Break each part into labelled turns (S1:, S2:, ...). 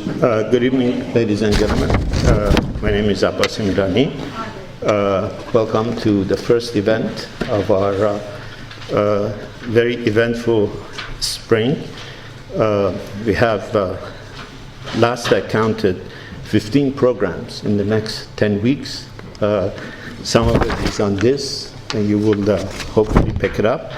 S1: Good evening, ladies and gentlemen. My name is Abbas Imrani. Welcome to the first event of our very eventful spring. We have, last I counted, 15 programs in the next 10 weeks. Some of it is on this, and you will hopefully pick it up.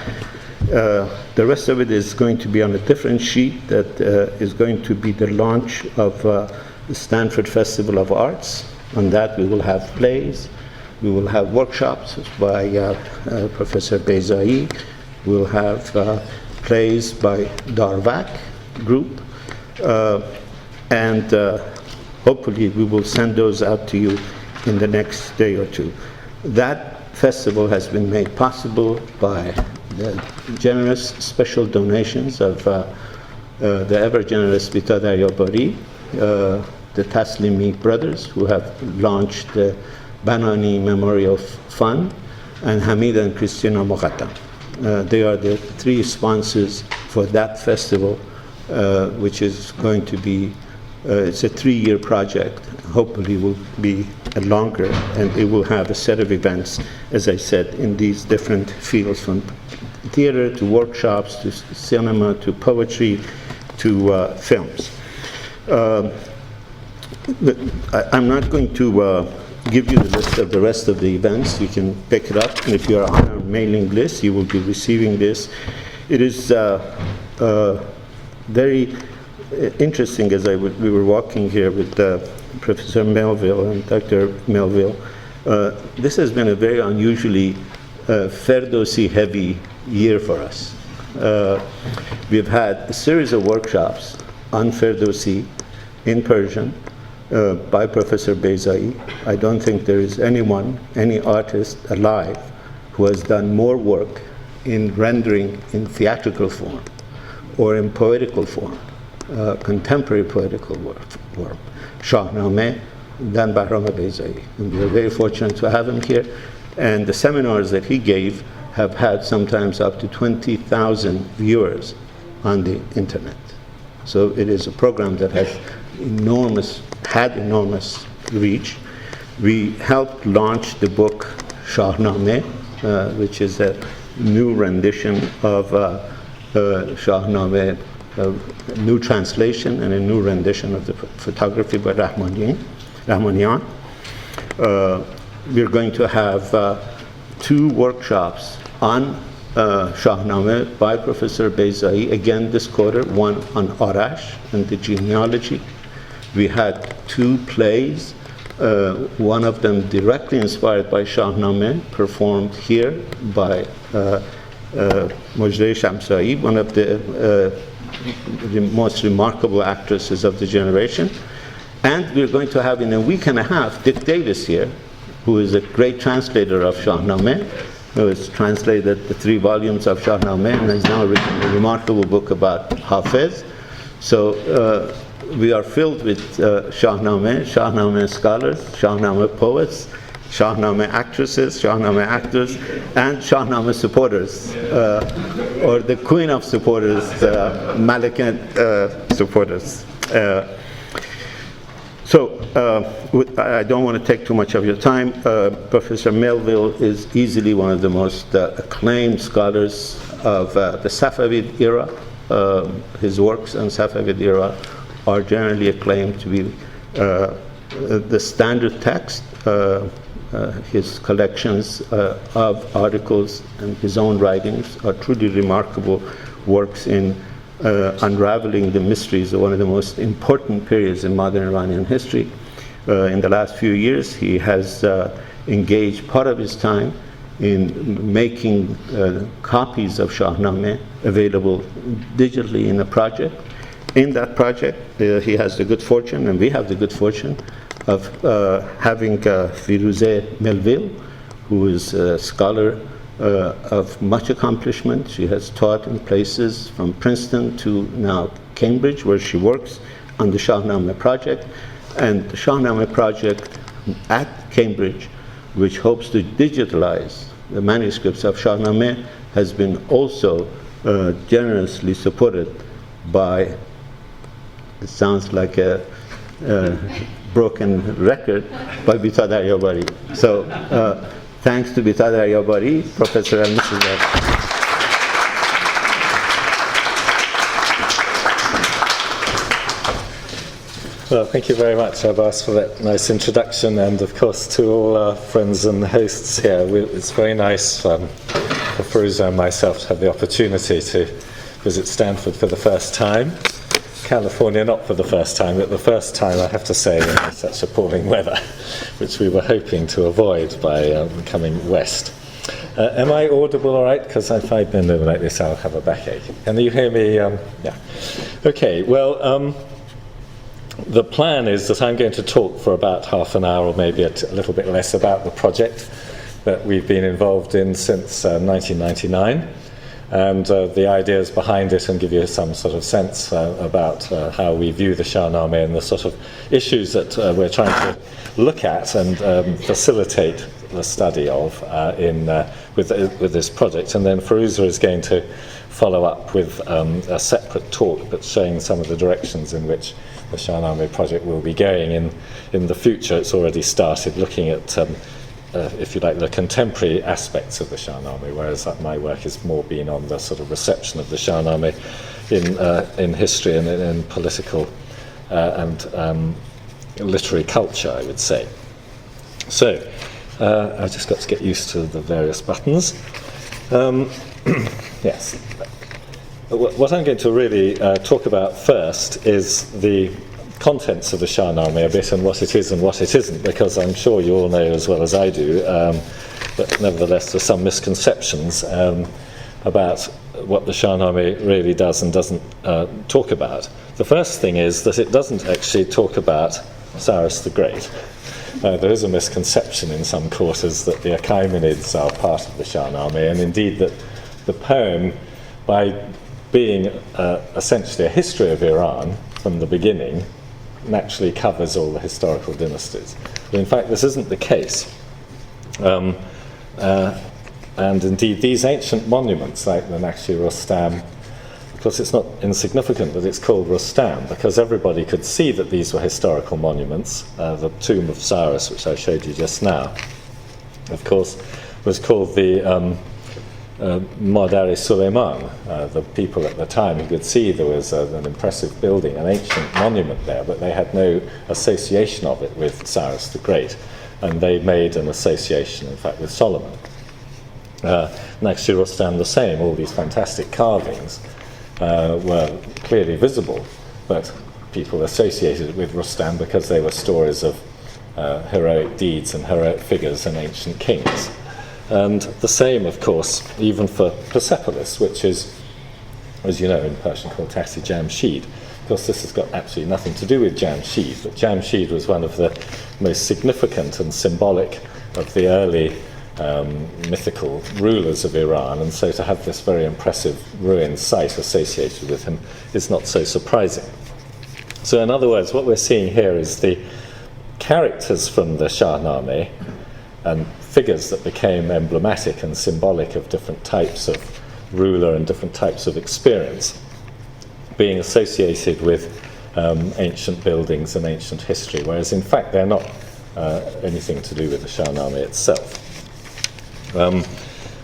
S1: The rest of it is going to be on a different sheet that is going to be the launch of the Stanford Festival of Arts. On that we will have plays, we will have workshops by Professor Beizai, we'll have plays by Darvak group, and hopefully we will send those out to you in the next day or two. That festival has been made possible by the generous special donations of the ever-generous Vita Daryabari, the Taslimi brothers, who have launched the Banani Memorial Fund, and Hamid and Christina Moghata. They are the three sponsors for that festival, which is going to be, it's a 3-year project. Hopefully will be longer, and it will have a set of events, as I said, in these different fields, from theater to workshops to cinema to poetry to films. I'm not going to give you the list of the rest of the events. You can pick it up, and if you are on our mailing list, you will be receiving this. It is very interesting, as we were walking here with Professor Melville and Dr. Melville. This has been a very unusually Ferdowsi-heavy year for us. We've had a series of workshops on Ferdowsi in Persian by Professor Beizai. I don't think there is anyone, any artist alive, who has done more work in rendering in theatrical form or in poetical form, contemporary poetical form, Shahnama, than Bahram Beizai. And we are very fortunate to have him here. And the seminars that he gave have had sometimes up to 20,000 viewers on the internet. So it is a program that has had enormous reach. We helped launch the book Shahnama, which is a new rendition of Shahnama, a new translation and a new rendition of the photography by Rahmanian. We're going to have 2 workshops on Shahnama by Professor Beizai, again this quarter, one on Arash and the genealogy. We had 2 plays, one of them directly inspired by Shahnama, performed here by Mojdeh Shamsai, one of the most remarkable actresses of the generation. And we're going to have in a week and a half Dick Davis here, who is a great translator of Shahnama, who has translated the 3 volumes of Shahnama and has now written a remarkable book about Hafiz. So we are filled with Shahnama scholars, Shahnama poets, Shahnama actresses, Shahnama actors, and Shahnama supporters, or the queen of supporters, Malikan supporters. So I don't want to take too much of your time. Professor Melville is easily one of the most acclaimed scholars of the Safavid era. His works on Safavid era are generally acclaimed to be the standard text. His collections of articles and his own writings are truly remarkable works in unraveling the mysteries of one of the most important periods in modern Iranian history. In the last few years, he has engaged part of his time in making copies of Shahnama available digitally in a project. In that project, he has the good fortune, and we have the good fortune, of having Firuzeh Melville, who is a scholar of much accomplishment. She has taught in places from Princeton to now Cambridge, where she works on the Shahnama project. And the Shahnama project at Cambridge, which hopes to digitalize the manuscripts of Shahnama, has been also generously supported by It sounds like a broken record by Bita Daryabari. So thanks to Bita Daryabari, Professor and Mrs.
S2: Well, thank you very much, Abbas, for that nice introduction, and of course to all our friends and hosts here. It's very nice for Firouzah and myself to have the opportunity to visit Stanford for the first time. California not for the first time, but the first time, I have to say, in such appalling weather, which we were hoping to avoid by coming west. Am I audible all right? Because if I bend over like this, I'll have a backache. Can you hear me? Yeah. Okay, well, the plan is that I'm going to talk for about half an hour or maybe a little bit less about the project that we've been involved in since 1999. And the ideas behind it, and give you some sort of sense about how we view the Shahnama and the sort of issues that we're trying to look at and facilitate the study of with this project. And then Firouzah is going to follow up with a separate talk, but showing some of the directions in which the Shahnama project will be going in the future. It's already started looking at if you like, the contemporary aspects of the Shahnama, whereas my work has more been on the sort of reception of the Shahnama in history and in political and literary culture, I would say. So, I've just got to get used to the various buttons. Yes. What I'm going to really talk about first is the contents of the Shahnama a bit, and what it is and what it isn't, because I'm sure you all know as well as I do, but nevertheless there's some misconceptions about what the Shahnama really does and doesn't talk about. The first thing is that it doesn't actually talk about Cyrus the Great. There is a misconception in some quarters that the Achaemenids are part of the Shahnama, and indeed that the poem, by being essentially a history of Iran from the beginning, naturally covers all the historical dynasties. But in fact, this isn't the case. And indeed, these ancient monuments, like the Naqshi Rustam, of course it's not insignificant that it's called Rustam, because everybody could see that these were historical monuments. The tomb of Cyrus, which I showed you just now, of course, was called the Madari Suleiman. The people at the time who could see there was an impressive building, an ancient monument there, but they had no association of it with Cyrus the Great, and they made an association, in fact, with Solomon. Naqshi Rustam the same. All these fantastic carvings were clearly visible, but people associated it with Rustam because they were stories of heroic deeds and heroic figures and ancient kings. And the same, of course, even for Persepolis, which is, as you know, in Persian called Taxi Jamshid. Of course, this has got absolutely nothing to do with Jamshid, but Jamshid was one of the most significant and symbolic of the early mythical rulers of Iran, and so to have this very impressive ruined site associated with him is not so surprising. So in other words, what we're seeing here is the characters from the Shahnama and figures that became emblematic and symbolic of different types of ruler and different types of experience being associated with ancient buildings and ancient history, whereas in fact they're not anything to do with the Shahnama itself.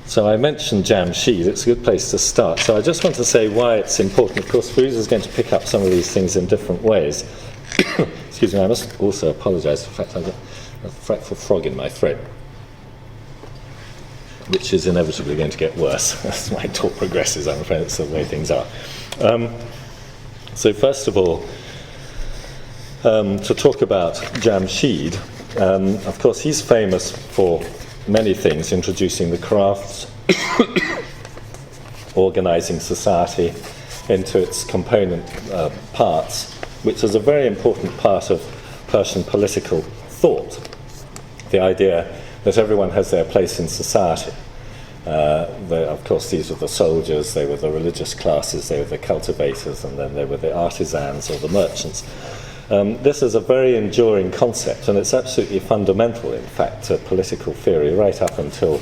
S2: So I mentioned Jamshid. It's a good place to start. So I just want to say why it's important. Of course, Firouzah is going to pick up some of these things in different ways. Excuse me, I must also apologise for the fact I've got a frightful frog in my throat, which is inevitably going to get worse as my talk progresses. I'm afraid it's the way things are. So first of all, to talk about Jamshid, of course he's famous for many things: introducing the crafts, organising society into its component parts, which is a very important part of Persian political thought. The idea that everyone has their place in society. Of course, these were the soldiers, they were the religious classes, they were the cultivators, and then they were the artisans or the merchants. This is a very enduring concept, and it's absolutely fundamental, in fact, to political theory right up until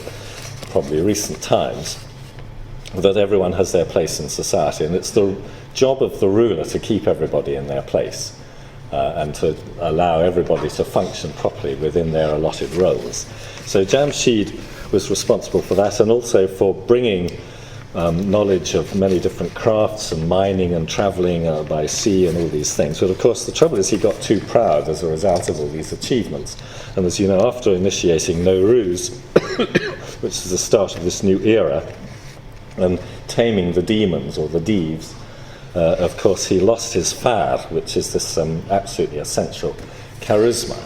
S2: probably recent times, that everyone has their place in society. And it's the job of the ruler to keep everybody in their place and to allow everybody to function properly within their allotted roles. So Jamshid was responsible for that, and also for bringing knowledge of many different crafts and mining and travelling by sea and all these things. But of course the trouble is he got too proud as a result of all these achievements. And as you know, after initiating Nowruz, which is the start of this new era, and taming the demons or the Deves, of course he lost his far, which is this absolutely essential charisma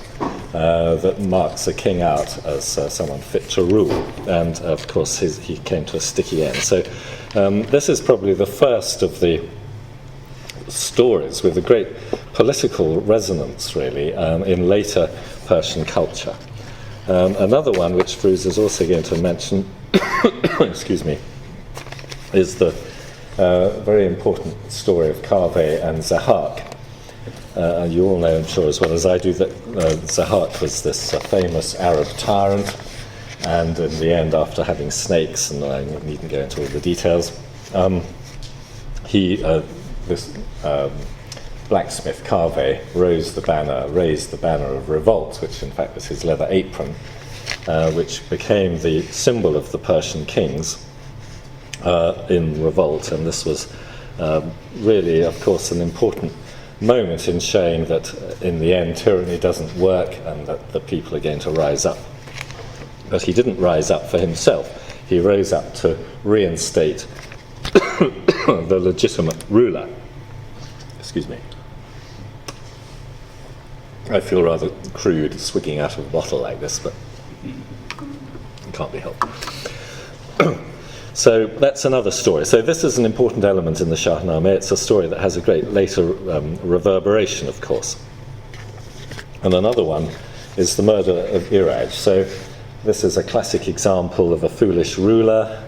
S2: that marks a king out as someone fit to rule. And of course he came to a sticky end. So this is probably the first of the stories with a great political resonance, really, in later Persian culture. Another one, which Fruz is also going to mention, excuse me, is the very important story of Kaveh and Zahak. You all know, I'm sure, as well as I do, that Zahak was this famous Arab tyrant, and in the end, after having snakes, and I needn't go into all the details, this blacksmith Kaveh raised the banner of revolt, which in fact was his leather apron, which became the symbol of the Persian kings in revolt. And this was really, of course, an important moment in showing that in the end tyranny doesn't work and that the people are going to rise up. But he didn't rise up for himself. He rose up to reinstate the legitimate ruler. Excuse me. I feel rather crude swigging out of a bottle like this, but it can't be helped. So that's another story. So this is an important element in the Shahnama. It's a story that has a great later reverberation, of course. And another one is the murder of Iraj. So this is a classic example of a foolish ruler,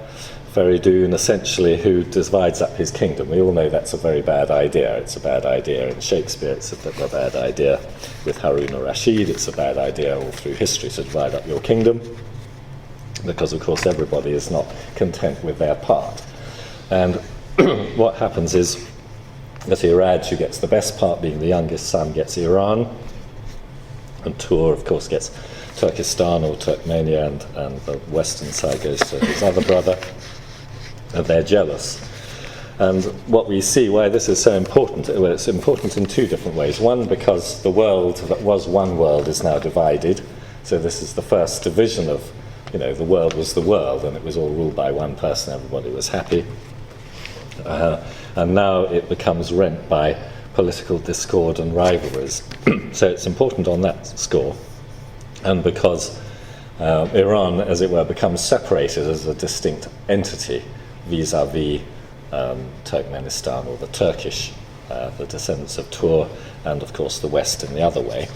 S2: Feridun, essentially, who divides up his kingdom. We all know that's a very bad idea. It's a bad idea in Shakespeare. It's a bad idea with Harun al-Rashid. It's a bad idea all through history to divide up your kingdom, because of course everybody is not content with their part. And what happens is that Iraj, who gets the best part, being the youngest son, gets Iran, and Tur, of course, gets Turkestan or Turkmenia, and the western side goes to his other brother, and they're jealous. And what we see, why this is so important, well, it's important in two different ways. One, because the world that was one world is now divided, so this is the first division of, the world was the world, and it was all ruled by one person, everybody was happy. And now it becomes rent by political discord and rivalries. So it's important on that score. And because Iran, as it were, becomes separated as a distinct entity vis-à-vis Turkmenistan, or the Turkish, the descendants of Tur, and of course the West in the other way,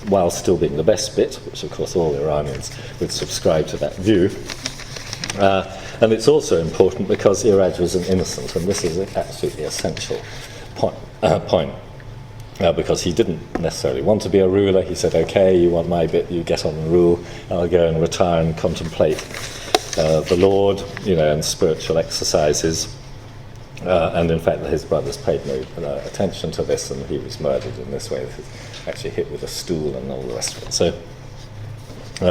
S2: while still being the best bit, which of course all Iranians would subscribe to that view. And it's also important because Iraj was an innocent, and this is an absolutely essential point, because he didn't necessarily want to be a ruler. He said, okay, you want my bit, you get on and rule, I'll go and retire and contemplate the Lord, and spiritual exercises. And in fact, his brothers paid no attention to this, and he was murdered in this way. Actually hit with a stool and all the rest of it. So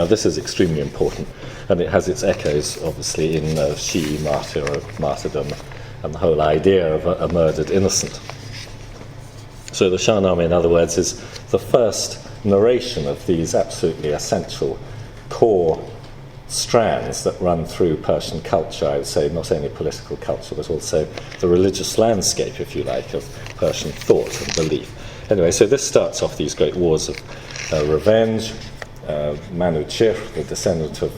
S2: this is extremely important, and it has its echoes, obviously, in Shi'i martyrdom and the whole idea of a murdered innocent. So the Shahnama, in other words, is the first narration of these absolutely essential core strands that run through Persian culture, I would say, not only political culture, but also the religious landscape, if you like, of Persian thought and belief. Anyway, so this starts off these great wars of revenge. Manuchir, the descendant of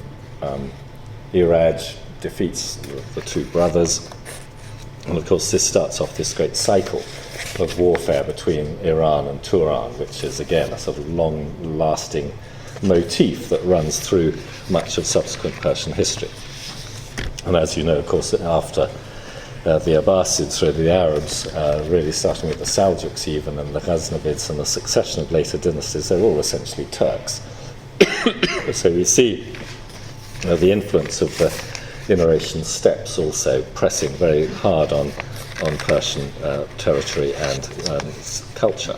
S2: Iraj, defeats the two brothers. And of course, this starts off this great cycle of warfare between Iran and Turan, which is, again, a sort of long-lasting motif that runs through much of subsequent Persian history. And as you know, of course, after the Abbasids, really the Arabs, really starting with the Seljuks even, and the Ghaznavids, and the succession of later dynasties, they're all essentially Turks. So we see the influence of the Ineratian steppes also pressing very hard on on Persian territory and culture.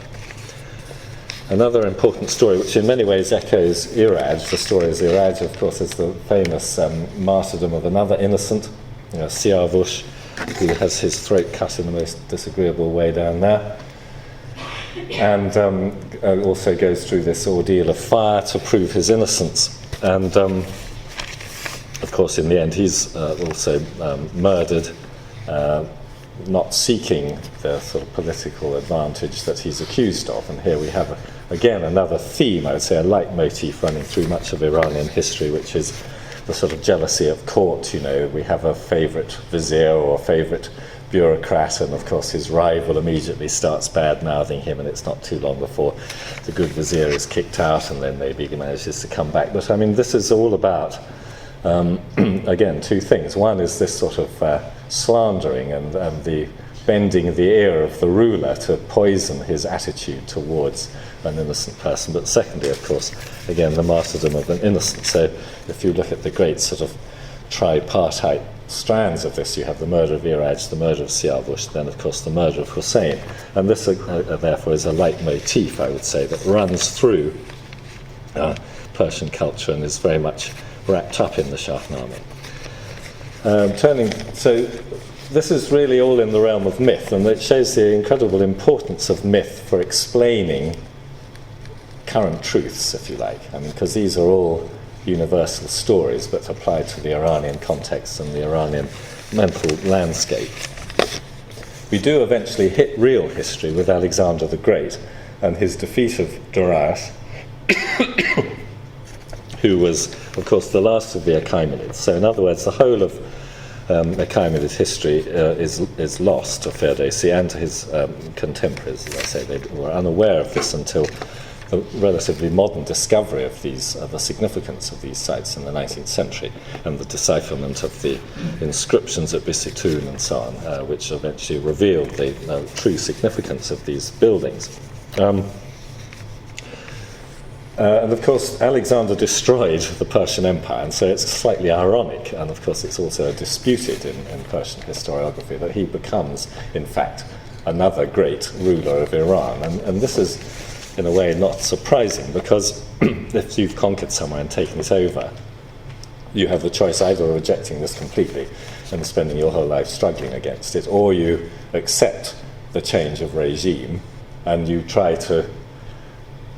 S2: Another important story, which in many ways echoes Iraj, the story of Iraj, of course, is the famous martyrdom of another innocent, Siyavush, who has his throat cut in the most disagreeable way down there, and also goes through this ordeal of fire to prove his innocence. And, of course, in the end, he's also murdered, not seeking the sort of political advantage that he's accused of. And here we have, again, another theme, I would say, a leitmotif running through much of Iranian history, which is the sort of jealousy of court. We have a favourite vizier or a favourite bureaucrat, and of course his rival immediately starts bad-mouthing him, and it's not too long before the good vizier is kicked out and then maybe he manages to come back. But I mean, this is all about, again, two things. One is this sort of slandering and the bending the ear of the ruler to poison his attitude towards an innocent person. But secondly, of course, again, the martyrdom of an innocent. So if you look at the great sort of tripartite strands of this, you have the murder of Iraj, the murder of Siyavush, then of course the murder of Hussein. And this therefore is a leitmotif, I would say, that runs through Persian culture and is very much wrapped up in the Shahnama. So this is really all in the realm of myth, and it shows the incredible importance of myth for explaining current truths, if you like. I mean, because these are all universal stories, but applied to the Iranian context and the Iranian mental landscape. We do eventually hit real history with Alexander the Great and his defeat of Durand, who was, of course, the last of the Achaemenids. So, in other words, the whole of Achaemenid history is lost to Ferdowsi and to his contemporaries. As I say, they were unaware of this until the relatively modern discovery of the significance of these sites in the 19th century and the decipherment of the inscriptions at Bisitun and so on, which eventually revealed the true significance of these buildings. And of course, Alexander destroyed the Persian Empire, and so it's slightly ironic, and of course it's also disputed in Persian historiography, that he becomes, in fact, another great ruler of Iran. And this is, in a way, not surprising, because if you've conquered somewhere and taken it over, you have the choice either of rejecting this completely and spending your whole life struggling against it, or you accept the change of regime and you try to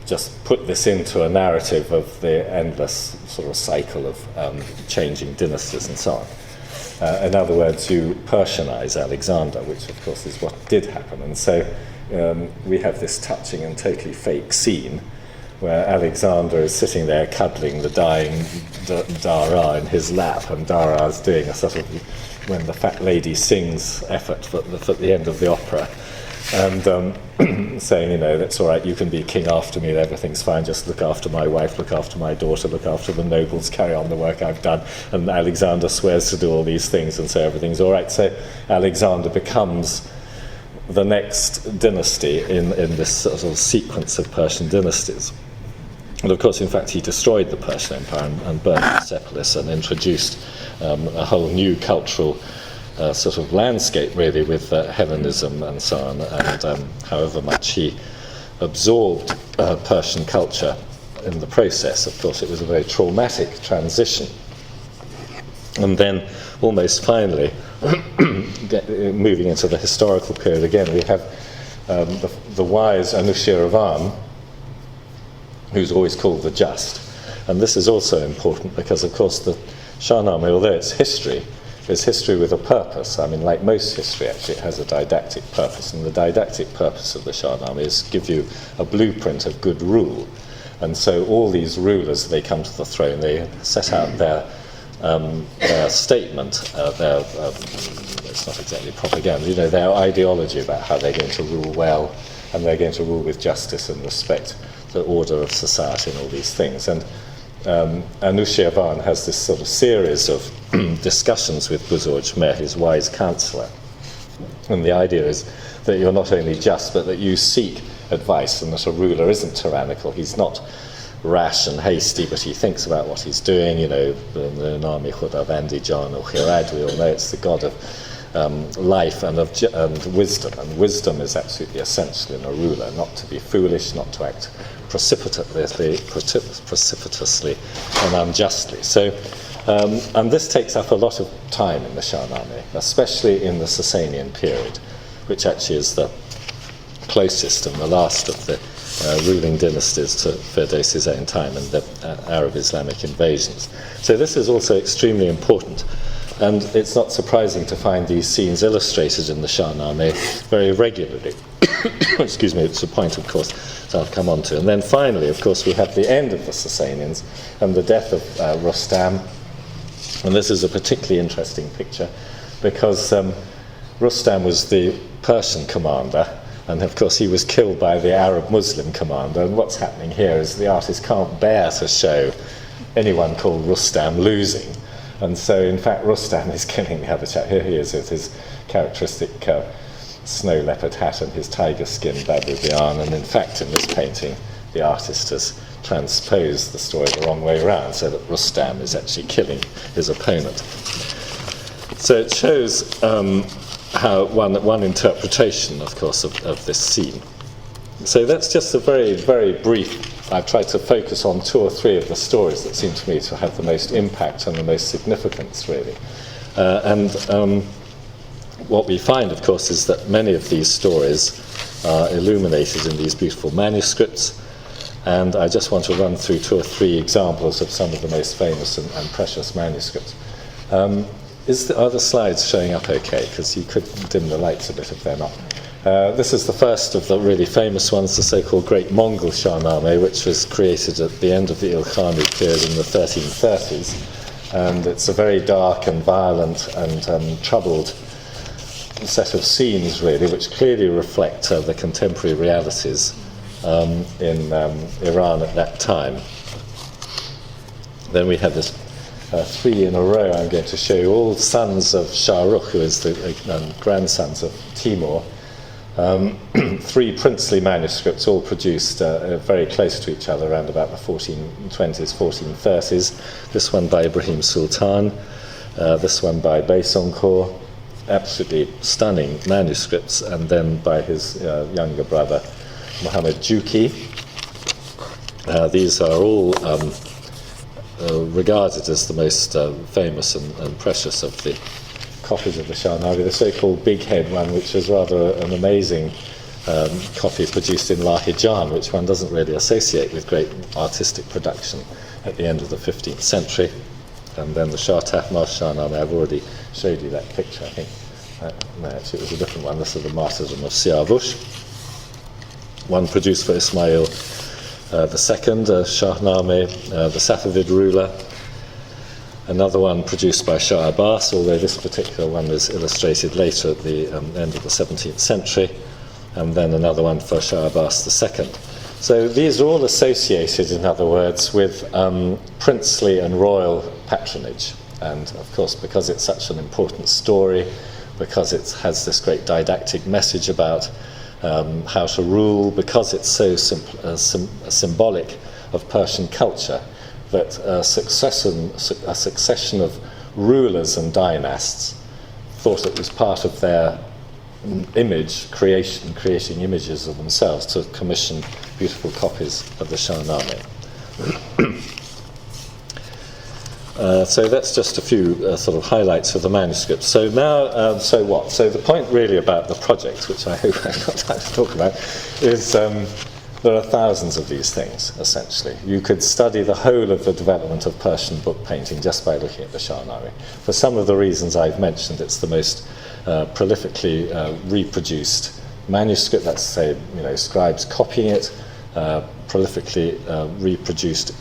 S2: just put this into a narrative of the endless sort of cycle of changing dynasties and so on. In other words, you Persianize Alexander, which of course is what did happen. And so we have this touching and totally fake scene where Alexander is sitting there cuddling the dying Dara in his lap, and Dara's doing a sort of when the fat lady sings effort at the end of the opera, and saying, that's all right, you can be king after me, everything's fine, just look after my wife, look after my daughter, look after the nobles, carry on the work I've done. And Alexander swears to do all these things, and so everything's all right. So Alexander becomes the next dynasty in this sort of sequence of Persian dynasties. And of course, in fact, he destroyed the Persian Empire and burned Persepolis and introduced a whole new cultural sort of landscape, really, with Hellenism and so on. And however much he absorbed Persian culture in the process, of course, it was a very traumatic transition. And then, almost finally, moving into the historical period again, we have the wise Anushirvan, who's always called the Just. And this is also important because, of course, the Shahnama, although it's history with a purpose. I mean, like most history, actually, it has a didactic purpose. And the didactic purpose of the Shahnama is to give you a blueprint of good rule. And so all these rulers, they come to the throne, they set out their statement, it's not exactly propaganda, their ideology about how they're going to rule well, and they're going to rule with justice and respect the order of society and all these things. And Anushirvan has this sort of series of discussions with Buzurg-Mehr, his wise counsellor. And the idea is that you're not only just, but that you seek advice, and that a ruler isn't tyrannical. He's not rash and hasty, but he thinks about what he's doing. The Nami Khudavandi Jan or Khirad, we all know it's the god of life and of and wisdom. And wisdom is absolutely essential in a ruler, not to be foolish, not to act precipitously and unjustly. So, and this takes up a lot of time in the Shahnameh, especially in the Sasanian period, which actually is the closest and the last of the ruling dynasties to Ferdowsi's own time and the Arab Islamic invasions. So this is also extremely important. And it's not surprising to find these scenes illustrated in the Shahnameh very regularly. Excuse me, it's a point, of course, that I'll come on to. And then finally, of course, we have the end of the Sasanians and the death of Rustam. And this is a particularly interesting picture because Rustam was the Persian commander, and of course he was killed by the Arab Muslim commander. And what's happening here is the artist can't bear to show anyone called Rustam losing. And so, in fact, Rustam is killing the other chap. Here he is with his characteristic snow leopard hat and his tiger skin babubian. And in fact, in this painting, the artist has transposed the story the wrong way around, so that Rustam is actually killing his opponent. So it shows how one interpretation, of course, of this scene. So that's just a very, very brief. I've tried to focus on 2 or 3 of the stories that seem to me to have the most impact and the most significance, really. What we find, of course, is that many of these stories are illuminated in these beautiful manuscripts. And I just want to run through 2 or 3 examples of some of the most famous and precious manuscripts. Are the slides showing up okay? Because you could dim the lights a bit if they're not. This is the first of the really famous ones, the so-called Great Mongol Shahnameh, which was created at the end of the Ilkhani period in the 1330s. And it's a very dark and violent and troubled set of scenes, really, which clearly reflect the contemporary realities in Iran at that time. Then we have this 3 in a row. I'm going to show you all sons of Shahrukh, who is the grandsons of Timur. 3 princely manuscripts, all produced very close to each other around about the 1420s, 1430s. This one by Ibrahim Sultan, this one by Baysonkor, absolutely stunning manuscripts, and then by his younger brother, Muhammad Juki. These are all regarded as the most famous and precious of the copies of the Shahnameh. The so-called Big Head one, which is rather an amazing copy produced in Lahijan, which one doesn't really associate with great artistic production at the end of the 15th century. And then the Shah Tahmasp Shahnameh, I've already showed you that picture, I think. No, actually it was a different one. This is the Martyrdom of Siyavush. One produced for Ismail II, Shahnameh, the Safavid ruler. Another one produced by Shah Abbas, although this particular one was illustrated later at the end of the 17th century. And then another one for Shah Abbas II. So these are all associated, in other words, with princely and royal patronage. And of course, because it's such an important story, because it has this great didactic message about how to rule, because it's so symbolic of Persian culture, that a succession of rulers and dynasts thought it was part of their image creation, creating images of themselves, to commission beautiful copies of the Shahnameh. So that's just a few sort of highlights of the manuscripts. So now, so what? So the point really about the project, which I hope I've got time to talk about, is there are thousands of these things, essentially. You could study the whole of the development of Persian book painting just by looking at the Shahnameh. For some of the reasons I've mentioned, it's the most prolifically reproduced manuscript, let's say, scribes copying it, prolifically reproduced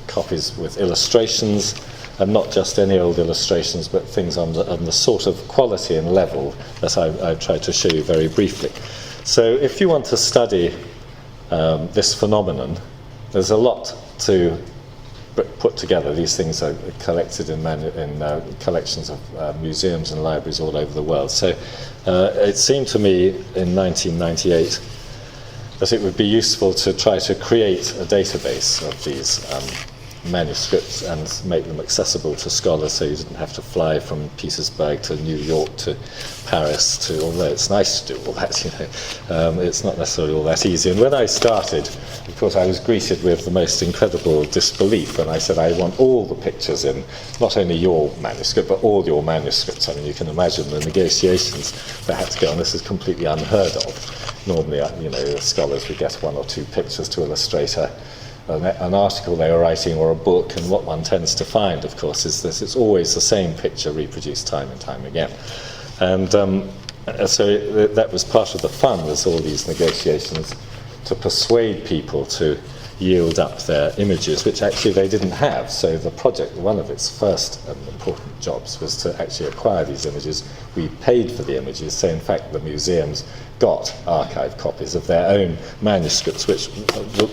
S2: copies with illustrations, and not just any old illustrations, but things on the sort of quality and level that I've tried to show you very briefly. So if you want to study this phenomenon, there's a lot to put together. These things are collected in collections of museums and libraries all over the world. So it seemed to me in 1998 that it would be useful to try to create a database of these manuscripts and make them accessible to scholars, so you didn't have to fly from Petersburg to New York to Paris to, although it's nice to do all that, it's not necessarily all that easy. And when I started, of course, I was greeted with the most incredible disbelief when I said I want all the pictures in, not only your manuscript, but all your manuscripts. I mean, you can imagine the negotiations that had to go on. This is completely unheard of. Normally, scholars would get 1 or 2 pictures to illustrate an article they were writing or a book, and what one tends to find, of course, is that it's always the same picture reproduced time and time again. And so that was part of the fun, was all these negotiations to persuade people to yield up their images, which actually they didn't have. So the project, one of its first important jobs was to actually acquire these images. We paid for the images, so in fact the museums got archive copies of their own manuscripts, which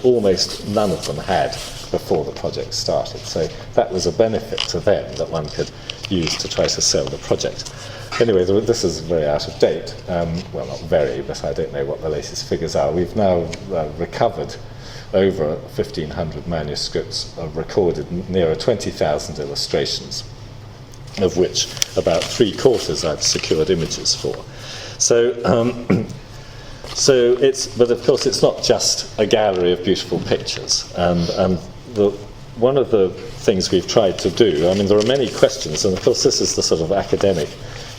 S2: almost none of them had before the project started. So that was a benefit to them that one could use to try to sell the project. Anyway, this is very out of date. Well, not very, but I don't know what the latest figures are. We've now recovered over 1,500 manuscripts, recorded nearer 20,000 illustrations, of which about 3/4 I've secured images for. So, but of course it's not just a gallery of beautiful pictures. And one of the things we've tried to do, I mean, there are many questions, and of course this is the sort of academic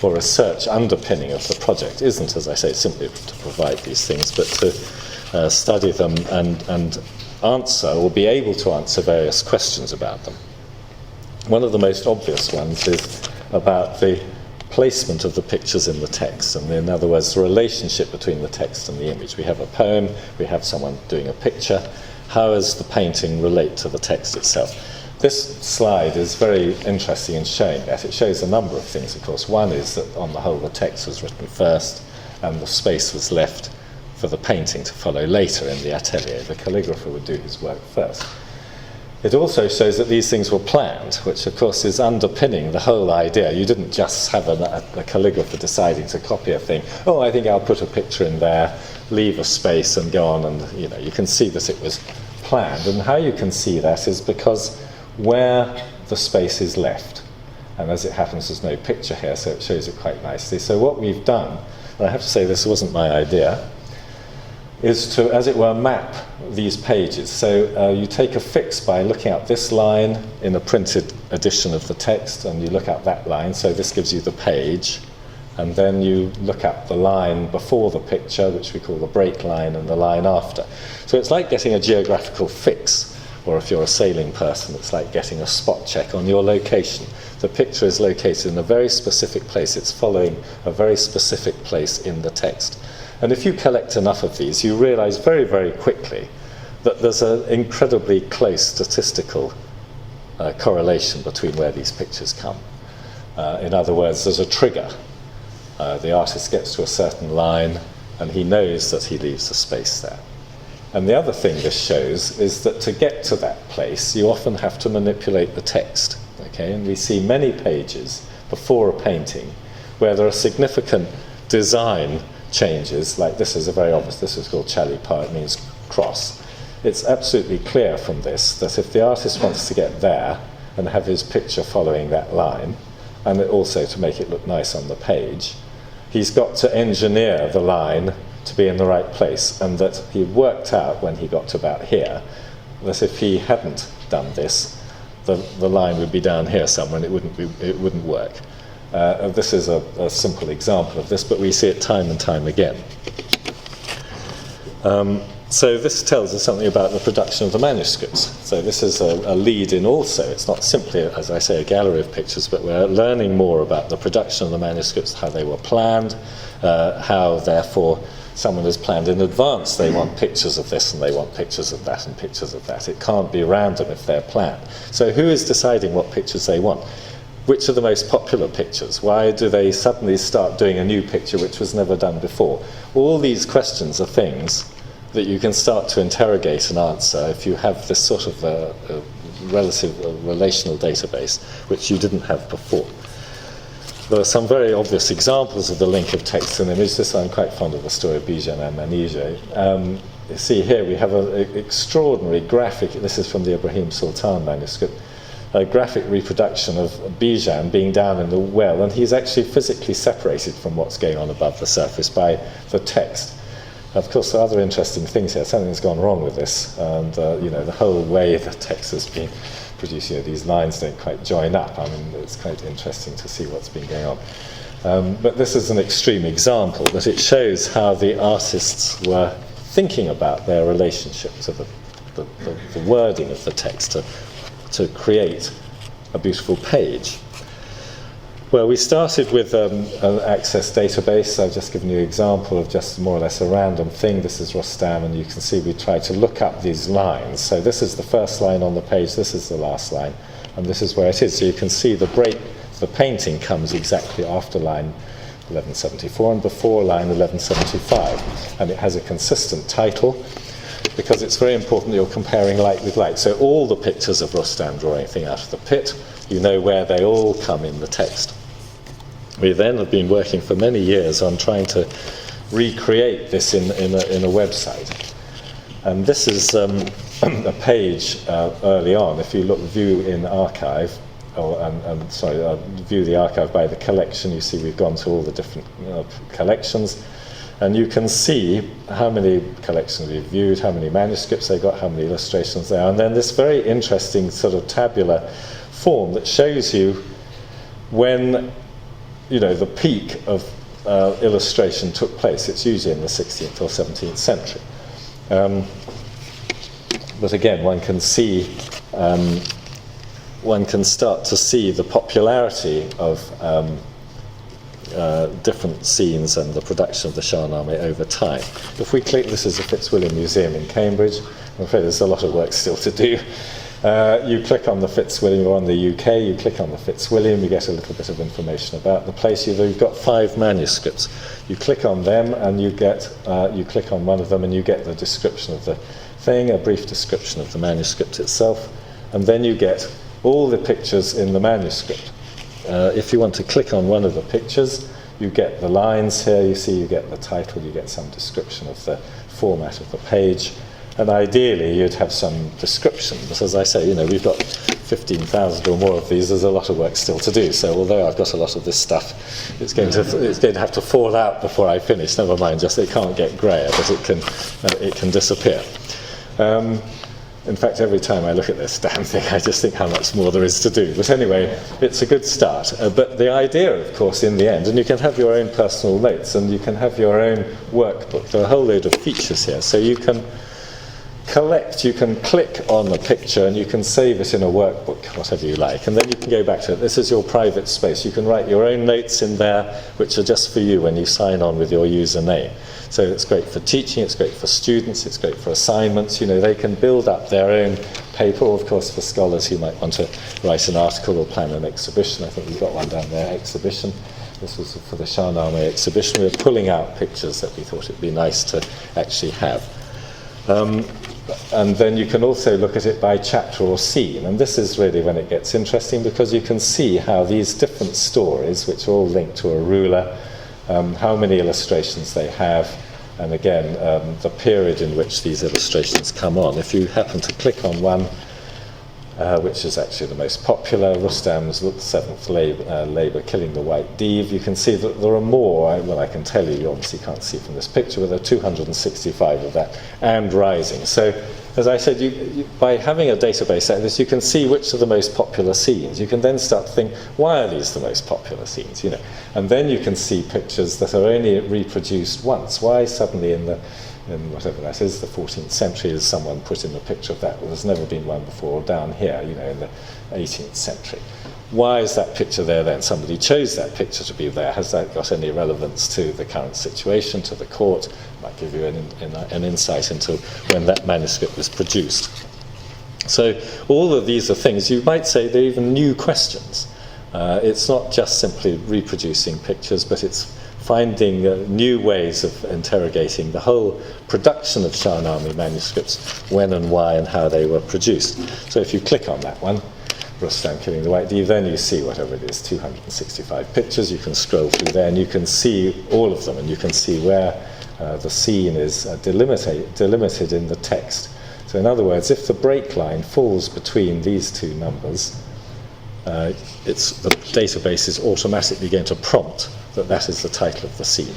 S2: or research underpinning of the project. Isn't, as I say, simply to provide these things, but to study them and answer, or be able to answer, various questions about them. One of the most obvious ones is about the placement of the pictures in the text, and in other words, the relationship between the text and the image. We have a poem, we have someone doing a picture. How does the painting relate to the text itself? This slide is very interesting in showing that. It shows a number of things, of course. One is that on the whole the text was written first and the space was left for the painting to follow later in the atelier. The calligrapher would do his work first. It also shows that these things were planned, which of course is underpinning the whole idea. You didn't just have a calligrapher deciding to copy a thing. Oh, I think I'll put a picture in there, leave a space and go on, and you can see that it was planned. And how you can see that is because where the space is left, and as it happens there's no picture here, so it shows it quite nicely. So what we've done, and I have to say this wasn't my idea, is to, as it were, map these pages. So you take a fix by looking at this line in a printed edition of the text, and you look at that line, so this gives you the page, and then you look at the line before the picture, which we call the break line, and the line after. So it's like getting a geographical fix, or if you're a sailing person, it's like getting a spot check on your location. The picture is located in a very specific place. It's following a very specific place in the text. And if you collect enough of these, you realize very, very quickly that there's an incredibly close statistical correlation between where these pictures come. In other words, there's a trigger. The artist gets to a certain line, and he knows that he leaves a space there. And the other thing this shows is that to get to that place, you often have to manipulate the text. Okay? And we see many pages before a painting where there are significant design changes, like this is a very obvious, this is called chalipa, it means cross. It's absolutely clear from this that if the artist wants to get there and have his picture following that line, and also to make it look nice on the page, he's got to engineer the line to be in the right place, and that he worked out when he got to about here that if he hadn't done this, the line would be down here somewhere and it wouldn't work. This is a simple example of this, but we see it time and time again. So this tells us something about the production of the manuscripts. So this is a lead-in also. It's not simply, as I say, a gallery of pictures, but we're learning more about the production of the manuscripts, how they were planned, how, therefore, someone has planned in advance. They want pictures of this, and they want pictures of that, and pictures of that. It can't be random if they're planned. So who is deciding what pictures they want? Which are the most popular pictures? Why do they suddenly start doing a new picture which was never done before? All these questions are things that you can start to interrogate and answer if you have this sort of relational database which you didn't have before. There are some very obvious examples of the link of text and image. This, I'm quite fond of the story of Bijan and Manige. you see here we have an extraordinary graphic, this is from the Ibrahim Sultan manuscript, a graphic reproduction of Bijan being down in the well, and he's actually physically separated from what's going on above the surface by the text. Of course, there are other interesting things here. Something's gone wrong with this, and the whole way the text has been produced, these lines don't quite join up. I mean, it's quite interesting to see what's been going on. But this is an extreme example, but it shows how the artists were thinking about their relationship to the wording of the text to create a beautiful page. Well, we started with an Access database. I've just given you an example of just more or less a random thing. This is Rostam, and you can see we tried to look up these lines. So this is the first line on the page, this is the last line, and this is where it is. So you can see the break, the painting comes exactly after line 1174 and before line 1175. And it has a consistent title, because it's very important that you're comparing light with light. So all the pictures of Rostam drawing anything out of the pit, you know where they all come in the text. We then have been working for many years on trying to recreate this in a website. And this is a page early on. If you view in archive, view the archive by the collection, you see we've gone to all the different collections. And you can see how many collections we've viewed, how many manuscripts they got, how many illustrations there are. And then this very interesting sort of tabular form that shows you when the peak of illustration took place. It's usually in the 16th or 17th century. But again, one can start to see the popularity of different scenes and the production of the Shahnama over time. If we click, this is the Fitzwilliam Museum in Cambridge. I'm afraid there's a lot of work still to do. You click on the Fitzwilliam, or on the UK, you click on the Fitzwilliam, you get a little bit of information about the place. You've got 5 manuscripts. You click on them and you click on one of them and you get the description of the thing, a brief description of the manuscript itself, and then you get all the pictures in the manuscript. If you want to click on one of the pictures, you get the lines here, you get the title, you get some description of the format of the page, and ideally you'd have some description. But as I say, we've got 15,000 or more of these. There's a lot of work still to do. So although I've got a lot of this stuff, it's going to have to fall out before I finish. Never mind, just it can't get grayer, but it can disappear. In fact, every time I look at this damn thing, I just think how much more there is to do. But anyway, it's a good start. But the idea, of course, in the end, and you can have your own personal notes, and you can have your own workbook. There are a whole load of features here. So you can collect, you can click on a picture, and you can save it in a workbook, whatever you like. And then you can go back to it. This is your private space. You can write your own notes in there, which are just for you when you sign on with your username. So it's great for teaching, it's great for students, it's great for assignments. They can build up their own paper. Or of course, for scholars who might want to write an article or plan an exhibition. I think we've got one down there, exhibition. This was for the Shahnama exhibition. We were pulling out pictures that we thought it'd be nice to actually have. And then you can also look at it by chapter or scene. And this is really when it gets interesting, because you can see how these different stories, which are all linked to a ruler, how many illustrations they have, and again, the period in which these illustrations come on. If you happen to click on one, which is actually the most popular, Rustam's 7th labour killing the white Div, you can see that there are more. Well, I can tell you obviously can't see from this picture, but there are 265 of that, and rising. So, as I said, by having a database like this, you can see which are the most popular scenes. You can then start to think, why are these the most popular scenes? And then you can see pictures that are only reproduced once. Why suddenly in whatever that is, the 14th century, has someone put in a picture of that? Well, there's never been one before. Down here, in the 18th century. Why is that picture there then? Somebody chose that picture to be there. Has that got any relevance to the current situation, to the court? It might give you an insight into when that manuscript was produced. So all of these are things, you might say they're even new questions. It's not just simply reproducing pictures, but it's finding new ways of interrogating the whole production of Shahnama manuscripts, when and why and how they were produced. So if you click on that one, Rustam killing the white Div, then you see whatever it is, 265 pictures. You can scroll through there and you can see all of them, and you can see where the scene is delimited in the text. So in other words, if the break line falls between these two numbers, the database is automatically going to prompt that is the title of the scene.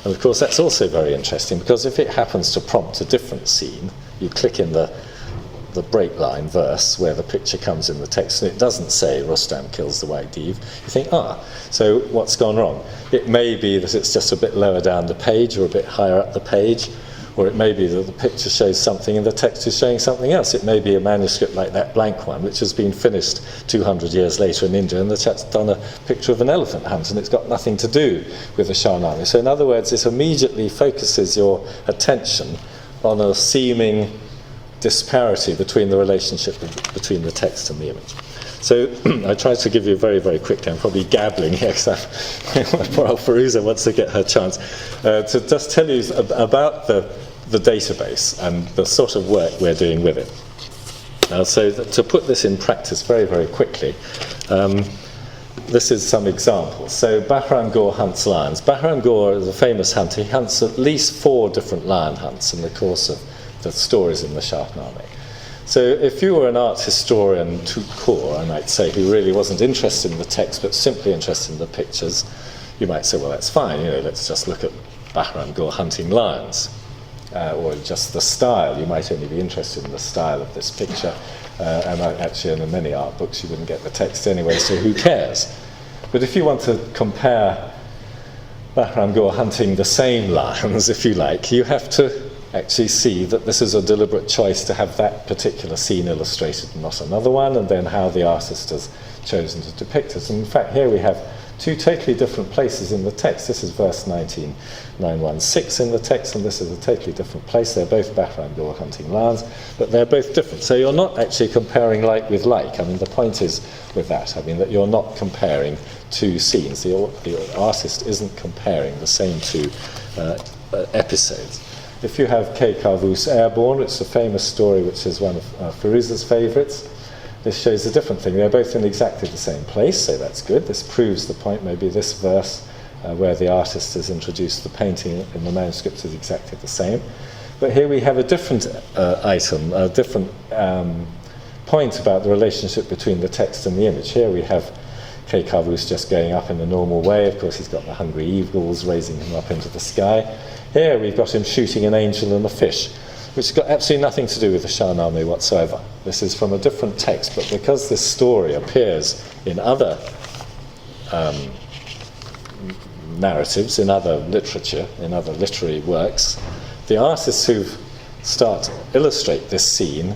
S2: And of course that's also very interesting, because if it happens to prompt a different scene, you click in the break line verse where the picture comes in the text and it doesn't say Rustam kills the white div, you think, so what's gone wrong? It may be that it's just a bit lower down the page or a bit higher up the page, or it may be that the picture shows something and the text is showing something else. It may be a manuscript like that blank one, which has been finished 200 years later in India, and the chap's done a picture of an elephant hunt, and it's got nothing to do with the Shahnama. So in other words, it immediately focuses your attention on a seeming disparity between the relationship between the text and the image. So I tried to give you very, very quickly, I'm probably gabbling here because poor old Firuza wants to get her chance, to just tell you about the database and the sort of work we're doing with it. So to put this in practice very, very quickly, this is some examples. So Bahram Gur hunts lions. Bahram Gur is a famous hunter. He hunts at least 4 different lion hunts in the course of the stories in the Shahnama. So if you were an art historian tout court, I might say, who really wasn't interested in the text but simply interested in the pictures, you might say, well, that's fine, let's just look at Bahram Gur hunting lions. Or just the style. You might only be interested in the style of this picture, and actually in many art books you wouldn't get the text anyway, so who cares? But if you want to compare Bahram Gur hunting the same lions, if you like, you have to actually see that this is a deliberate choice to have that particular scene illustrated and not another one, and then how the artist has chosen to depict it. And in fact, here we have 2 totally different places in the text. This is verse 19:916 in the text, and this is a totally different place. They're both Bahram Gur hunting lions, but they're both different. So you're not actually comparing like with like. I mean, the point is with that, that you're not comparing 2 scenes. The artist isn't comparing the same 2 episodes. If you have K. Kavus Airborne, it's a famous story which is one of Firuza's favourites. This shows a different thing. They're both in exactly the same place, so that's good. This proves the point. Maybe this verse where the artist has introduced the painting in the manuscript is exactly the same. But here we have a different item, a different point about the relationship between the text and the image. Here we have K. Kavus just going up in the normal way. Of course, he's got the hungry eagles raising him up into the sky. Here we've got him shooting an angel and a fish, which has got absolutely nothing to do with the Shahnama whatsoever. This is from a different text, but because this story appears in other narratives, in other literature, in other literary works, the artists who start to illustrate this scene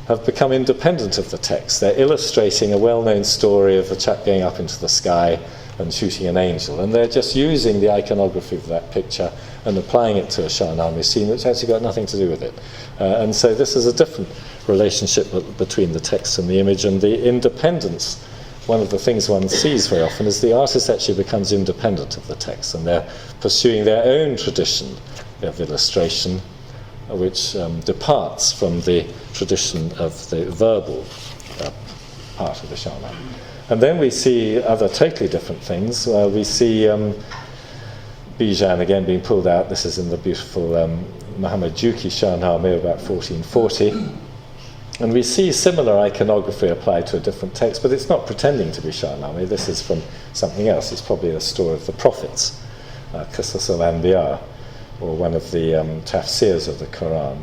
S2: have become independent of the text. They're illustrating a well-known story of a chap going up into the sky and shooting an angel, and they're just using the iconography of that picture and applying it to a Shahnama scene which actually got nothing to do with it. And so this is a different relationship between the text and the image, and the independence, one of the things one sees very often is the artist actually becomes independent of the text, and they're pursuing their own tradition of illustration which departs from the tradition of the verbal part of the Shahnama. And then we see other totally different things. We see Bijan again being pulled out. This is in the beautiful Muhammad Juki Shahnama about 1440. And we see similar iconography applied to a different text, but it's not pretending to be Shahnama. This is from something else. It's probably a story of the prophets, Qisas al-Anbiya, or one of the tafsirs of the Quran.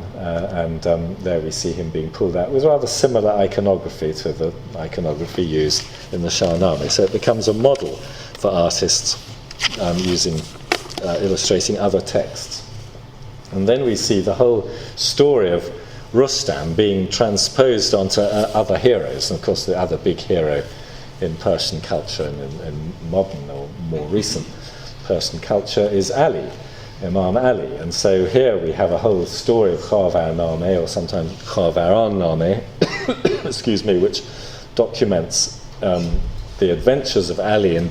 S2: And there we see him being pulled out with rather similar iconography to the iconography used in the Shahnama. So it becomes a model for artists illustrating other texts. And then we see the whole story of Rustam being transposed onto other heroes. And of course the other big hero in Persian culture and in modern or more recent Persian culture is Ali, Imam Ali. And so here we have a whole story of Khavar-Nameh, or sometimes Khavar-an-Nameh, excuse me, which documents the adventures of Ali in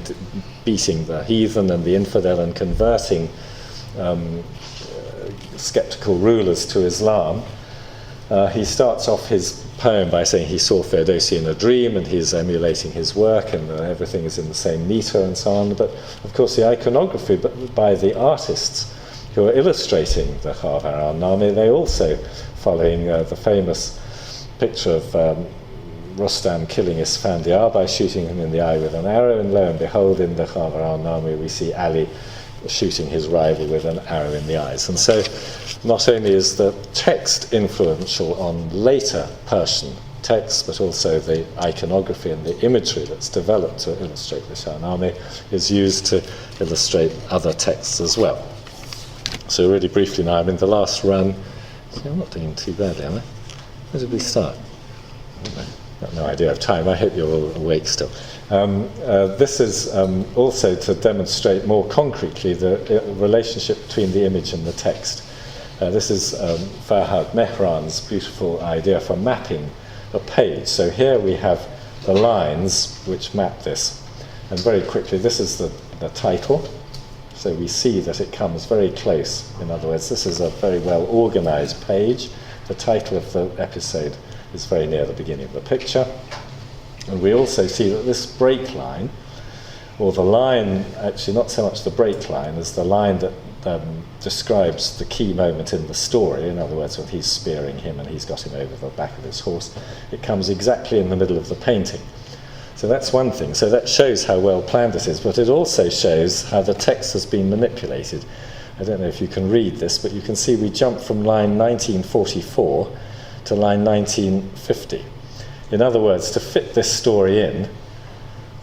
S2: beating the heathen and the infidel and converting skeptical rulers to Islam. He starts off his poem by saying he saw Ferdowsi in a dream, and he's emulating his work, and everything is in the same meter and so on. But of course the iconography by the artists who are illustrating the Shahnama. They also, following the famous picture of Rustam killing Isfandiar by shooting him in the eye with an arrow, and lo and behold, in the Shahnama we see Ali shooting his rival with an arrow in the eyes. And so not only is the text influential on later Persian texts, but also the iconography and the imagery that's developed to illustrate the Shahnama is used to illustrate other texts as well. So really briefly now, I'm in the last run. See, I'm not doing too badly, am I? Where did we start? I've got no idea of time. I hope you're all awake still. This is also to demonstrate more concretely the relationship between the image and the text. This is Farhad Mehran's beautiful idea for mapping a page. So here we have the lines which map this. And very quickly, this is the title. So we see that it comes very close. In other words, this is a very well organized page. The title of the episode is very near the beginning of the picture. And we also see that this break line, or the line, actually not so much the break line, as the line that describes the key moment in the story. In other words, when he's spearing him and he's got him over the back of his horse, it comes exactly in the middle of the painting. So that's one thing. So that shows how well planned it is, but it also shows how the text has been manipulated. I don't know if you can read this, but you can see we jump from line 1944 to line 1950. In other words, to fit this story in,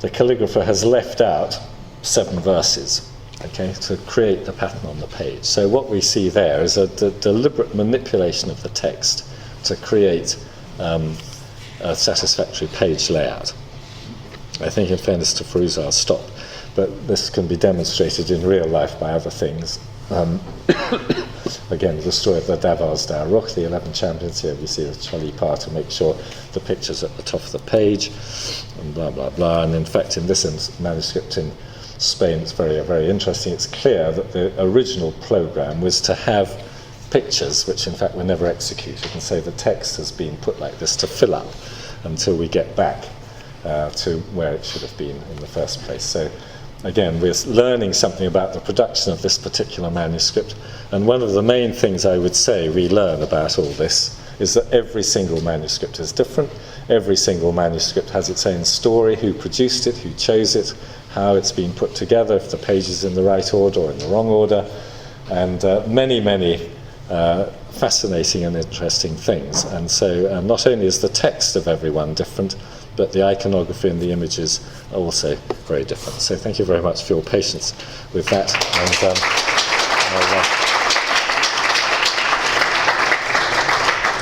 S2: the calligrapher has left out 7 verses, okay, to create the pattern on the page. So what we see there is a deliberate manipulation of the text to create a satisfactory page layout. I think, in fairness to Firouz, I'll stop, but this can be demonstrated in real life by other things. Again, the story of the Davos Shahrukh, the 11 champions. Here we see the Chalipa to make sure the picture's at the top of the page, and blah, blah, blah. And in fact, in this manuscript in Spain, it's very, very interesting. It's clear that the original program was to have pictures, which in fact were never executed. And so the text has been put like this to fill up until we get back to where it should have been in the first place. So again, we're learning something about the production of this particular manuscript, and one of the main things I would say we learn about all this is that every single manuscript is different. Every single manuscript has its own story, who produced it, who chose it, how it's been put together, if the page is in the right order or in the wrong order, and many, many fascinating and interesting things. And so not only is the text of everyone different, but the iconography and the images are also very different. So thank you very much for your patience with that. And